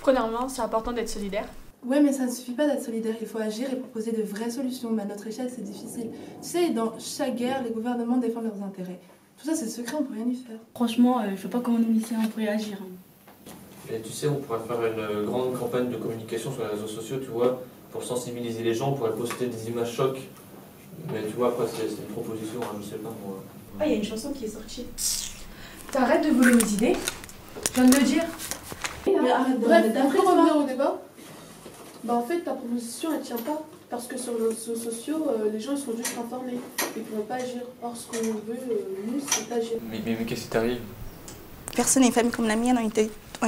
Premièrement, c'est important d'être solidaire. Ouais, mais ça ne suffit pas d'être solidaire, il faut agir et proposer de vraies solutions. Mais à notre échelle, c'est difficile. Tu sais, dans chaque guerre, les gouvernements défendent leurs intérêts. Tout ça, c'est secret, on peut rien y faire. Franchement, je vois pas comment nous, lycéens, on pourrait agir. Et tu sais, on pourrait faire une grande campagne de communication sur les réseaux sociaux, tu vois, pour sensibiliser les gens, on pourrait poster des images chocs. Mais tu vois, après, c'est une proposition, hein, je sais pas moi. Ah, il y a une chanson qui est sortie. T'arrêtes de voler mes idées. Je viens de le dire. Mais arrête de Bref, pour revenir au débat, bah en fait ta proposition elle tient pas. Parce que sur les réseaux sociaux, les gens ils sont juste informés. Ils ne pourront pas agir. Or ce qu'on veut, nous, c'est agir. Mais qu'est-ce qui t'arrive? Personne et une famille comme la mienne ont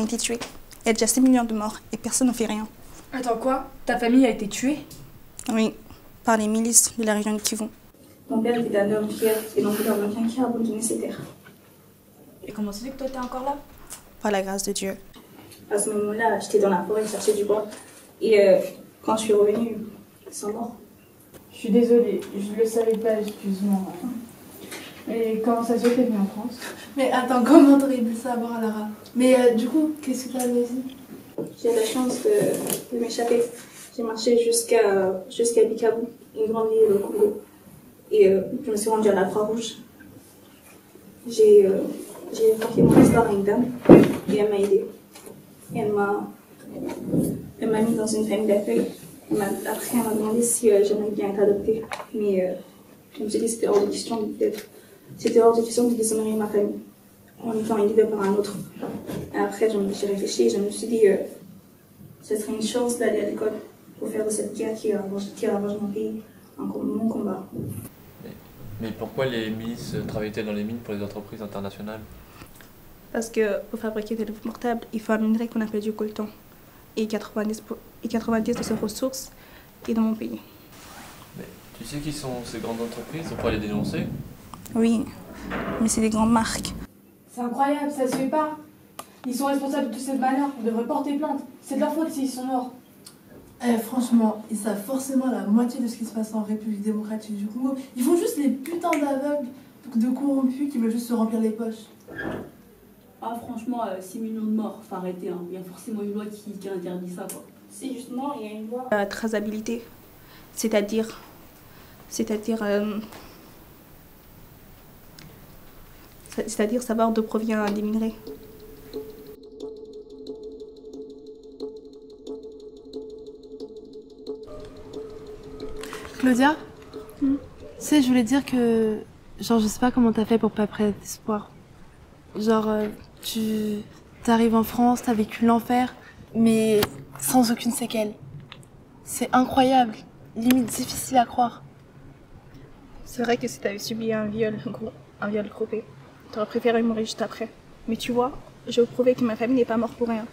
été tuées. Il y a déjà 6 millions de morts et personne ne fait rien. Attends quoi? Ta famille a été tuée? Oui, par les milices de la région de Kivu. Mon père était un homme fier et donc il a quelqu'un qui a abandonné ses terres. Et comment ça fait que toi t'es encore là? Par la grâce de Dieu. À ce moment-là, j'étais dans la forêt, chercher du bois. Et quand je suis revenue, ils sont morts. Je suis désolée, je le savais pas, excuse-moi. Mais comment ça se fait que t'es venue en France? Mais attends, comment t'aurais pu le savoir, Lara? Mais du coup, qu'est-ce que t'as ici? J'ai la chance de m'échapper. J'ai marché jusqu'à Bikavu, une grande ville au Congo. Et je me suis rendue à la Croix-Rouge. J'ai raconté mon histoire à une dame et elle m'a aidée. Et elle m'a mis dans une famille d'accueil. Après, elle m'a demandé si j'aimerais bien être adoptée. Mais je me suis dit que c'était hors de question de déshonorer ma famille en étant aidée par un autre. Et après, j'ai réfléchi et je me suis dit ce serait une chance d'aller à l'école pour faire de cette guerre qui ravage mon pays mon combat. Mais pourquoi les milices travaillent-elles dans les mines pour les entreprises internationales? Parce que pour fabriquer des livres portables, il faut un minerai qu'on appelle du coltan. Et 90 de ses ressources est dans mon pays. Mais tu sais qui sont ces grandes entreprises? On pourrait les dénoncer? Oui, mais c'est des grandes marques. C'est incroyable, ça se fait pas. Ils sont responsables de cette malheur, on devrait porter plainte. C'est de leur faute s'ils sont morts. Franchement, ils savent forcément la moitié de ce qui se passe en République démocratique du Congo. Ils font juste les putains d'aveugles, de corrompus qui veulent juste se remplir les poches. Ah franchement, 6 millions de morts, faut arrêter. Hein. Il y a forcément une loi qui interdit ça, quoi. Si justement, il y a une loi. La traçabilité, c'est-à-dire savoir d'où provient des minerais. Claudia, tu sais, je voulais dire que, genre, je sais pas comment t'as fait pour pas perdre espoir. Genre, tu t'arrives en France, t'as vécu l'enfer, mais sans aucune séquelle. C'est incroyable, limite difficile à croire. C'est vrai que si t'avais subi un viol groupé, t'aurais préféré mourir juste après. Mais tu vois, je veux prouver que ma famille n'est pas morte pour rien.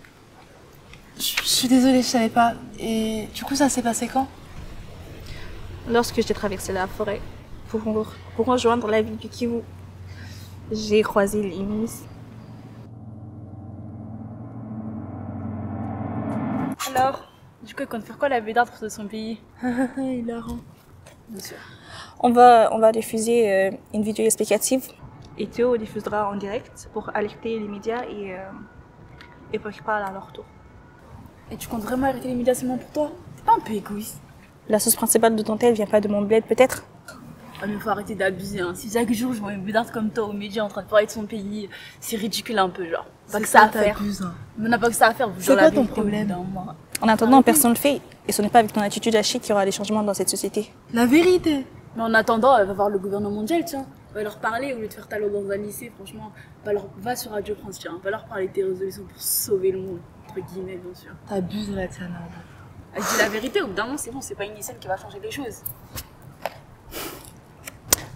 Je suis désolée, je savais pas. Et du coup, ça s'est passé quand? Lorsque j'ai traversé la forêt pour rejoindre la ville du Kivu, j'ai croisé les milices. Alors, du coup, elle compte faire quoi la bédarde de son pays? Hilarant. Bien sûr. On va diffuser une vidéo explicative. Et Théo diffusera en direct pour alerter les médias et pour qu'ils parlent à leur tour. Et tu comptes vraiment arrêter les médias seulement pour toi? T'es pas un peu égoïste? La source principale de ton tel vient pas de mon bled, peut-être? Ah mais faut arrêter d'abuser, hein. Si chaque jour je vois une bédarde comme toi aux médias en train de parler de son pays, c'est ridicule un peu, genre. Pas que ça à faire. Mais on n'a pas que ça à faire, vous C'est quoi ton problème? En attendant, personne ne le fait. Et ce n'est pas avec ton attitude à chier qu'il y aura des changements dans cette société. La vérité. Mais en attendant, va voir le gouvernement mondial, tiens. Va leur parler au lieu de faire ta loi dans un lycée, franchement. Va sur Radio France, tiens. Va leur parler de tes résolutions pour sauver le monde. Entre guillemets, bien sûr. T'abuses là, Tiana. Elle dit la vérité, au bout d'un moment, c'est bon, c'est pas une lycéenne qui va changer les choses.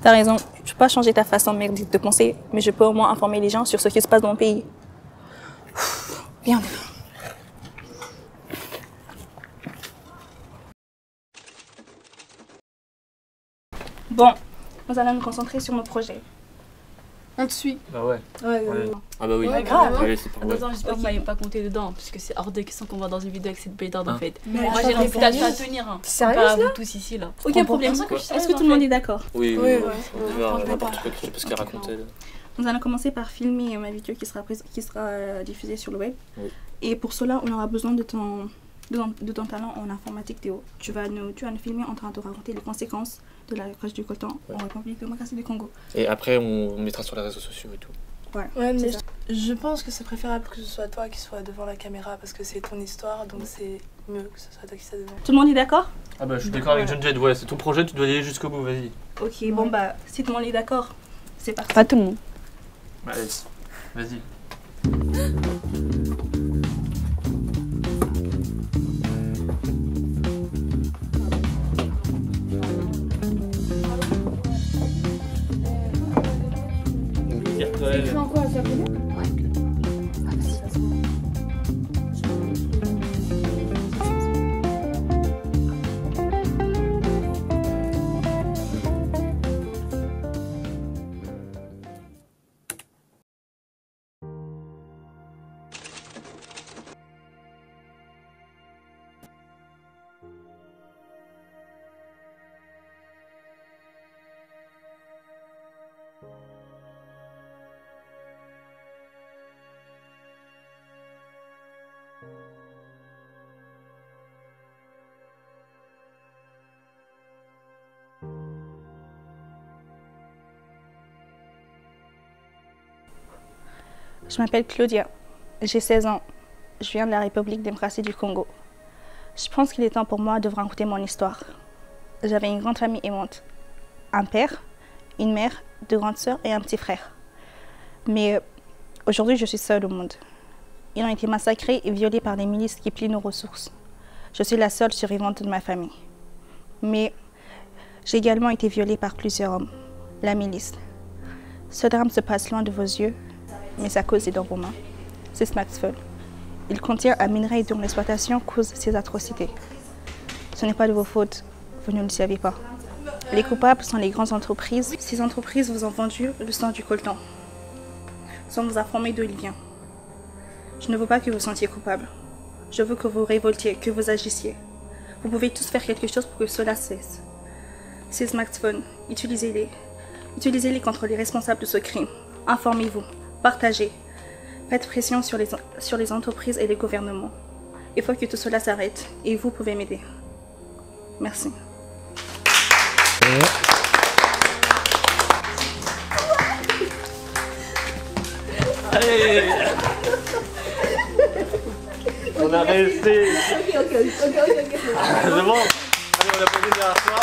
T'as raison, je peux pas changer ta façon merdique de penser, mais je peux au moins informer les gens sur ce qui se passe dans mon pays. Viens, Bon, nous allons nous concentrer sur nos projets. On te suit. Ah ouais. Ouais. Ah bah oui. Ouais, grave. Ouais, c'est pas vrai. Attends, j'espère que vous m'avez pas compté dedans, parce que c'est hors de question qu'on va dans une vidéo avec cette bédarde en fait. Mais moi j'ai une réputation à tenir. Hein. Sérieux Pas à vous tous ici là. Aucun problème. Est-ce que tout le monde est d'accord? Oui, Oui, n'importe quoi, je sais pas ce qu'elle racontait. Nous allons commencer par filmer ma vidéo qui sera diffusée sur le web. Oui. Et pour cela, on aura besoin de ton talent en informatique, Théo. Tu vas nous filmer en train de raconter les conséquences de la crash du coltan en République démocratique du Congo. Et après, on mettra sur les réseaux sociaux et tout. Ouais, mais je pense que c'est préférable que ce soit toi qui sois devant la caméra parce que c'est ton histoire, donc c'est mieux que ce soit toi qui sois devant. Tout le monde est d'accord? Ah bah je suis d'accord avec Geneviève, ouais, c'est ton projet, tu dois y aller jusqu'au bout, vas-y. Ok, bon bah, si tout le monde est d'accord, c'est parti. Pas tout le monde. Allez, vas-y. C'est écrit en quoi, ça peut dire? Je m'appelle Claudia, j'ai 16 ans, je viens de la République démocratique du Congo. Je pense qu'il est temps pour moi de vous raconter mon histoire. J'avais une grande famille aimante, un père, une mère, 2 grandes sœurs et un petit frère. Mais aujourd'hui, je suis seule au monde. Ils ont été massacrés et violés par les milices qui pillent nos ressources. Je suis la seule survivante de ma famille. Mais j'ai également été violée par plusieurs hommes, la milice. Ce drame se passe loin de vos yeux, mais sa cause est dans vos mains. C'est smartphone. Il contient un minerai dont l'exploitation cause ces atrocités. Ce n'est pas de vos fautes, vous ne le savez pas. Les coupables sont les grandes entreprises. Ces entreprises vous ont vendu le sang du coltan, sans vous informer d'où il vient. Je ne veux pas que vous sentiez coupable. Je veux que vous révoltiez, que vous agissiez. Vous pouvez tous faire quelque chose pour que cela cesse. Ces smartphones, utilisez-les. Utilisez-les contre les responsables de ce crime. Informez-vous. Partagez. Faites pression sur les entreprises et les gouvernements. Il faut que tout cela s'arrête et vous pouvez m'aider. Merci. Allez, on a réussi. Ok. C'est bon. Allez, on a posé derrière toi.